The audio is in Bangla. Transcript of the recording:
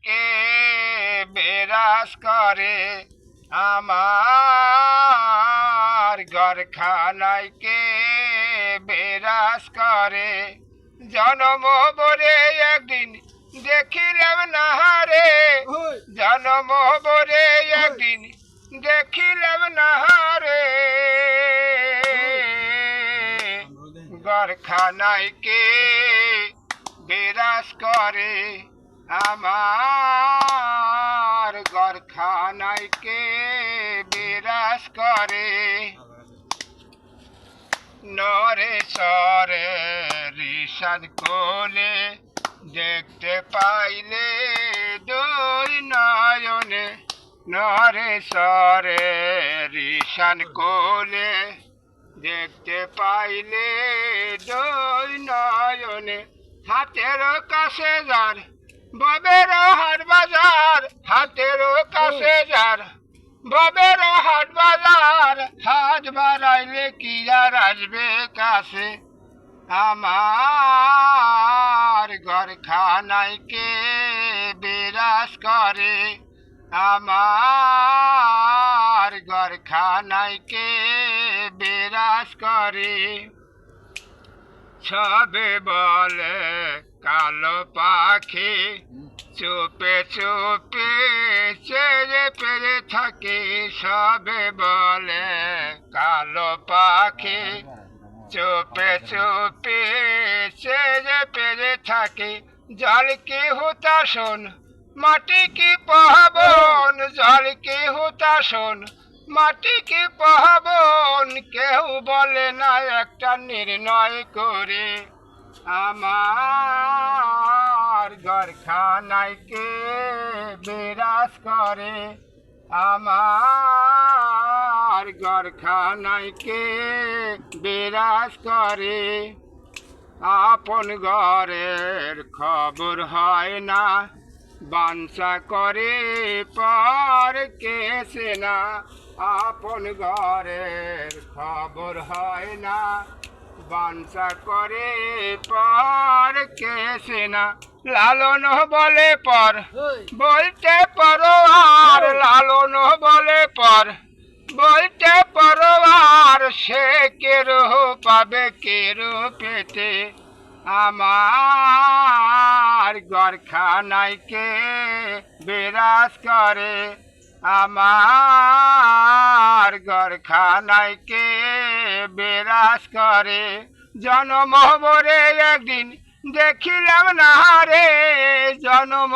কে বিরাজ করে আমার ঘরখানায় কে বিরাজ করে জনম বরে একদিন দেখিলাম নাহারে জনম বরে একদিন দেখিলাম নাহারে ঘরখানায় কে বিরাজ করে আমার ঘরখানায় কে বিরাজ করে নরে সরে ঋষাদ কোলে দেখতে পাইলে দুই নয়নে নরে সরে ঋষাদ কোলে দেখতে পাইলে দুই নয়নে হাতের কাছে যার ববের হাট বাজার হাতের কাছে যার ববের হাট বাজার হাত বাড়াইলে কি আর আসবে কাছে আমার ঘরখানায় কে বিরাজ করে আমার ঘরখানায় কে বিরাজ করে সবে বলে কালো পাখি চুপে চুপে চেয়ে পেরে থাকে সবে বলে কালো পাখি চুপে চুপে চেয়ে পেরে থাকে জল কি হুতা শোন মাটি কি পাবন জল কি হুতা শোন মাটি কি পাবন কেউ বলে না একটা নির্ণয় করে আমার ঘরখানায় কে বিরাজ করে আমার ঘরখানায় কে বিরাজ করে আপন ঘরের খবর হয় না বাঞ্ছা করে পর কেসে না আপন ঘরের খবর হয় না বাঞ্ছা করে পর কেসে না লালন বলে পর বলতে পারো আর লালন বলে পর বলতে পারো আর সে কেরো পাবে কেরো পেতে আমার ঘরখানায় কে বিরাজ করে আমার ঘরখানায় কে বিরাজ করে জনম বরে একদিন দেখিলাম নাহারে জনম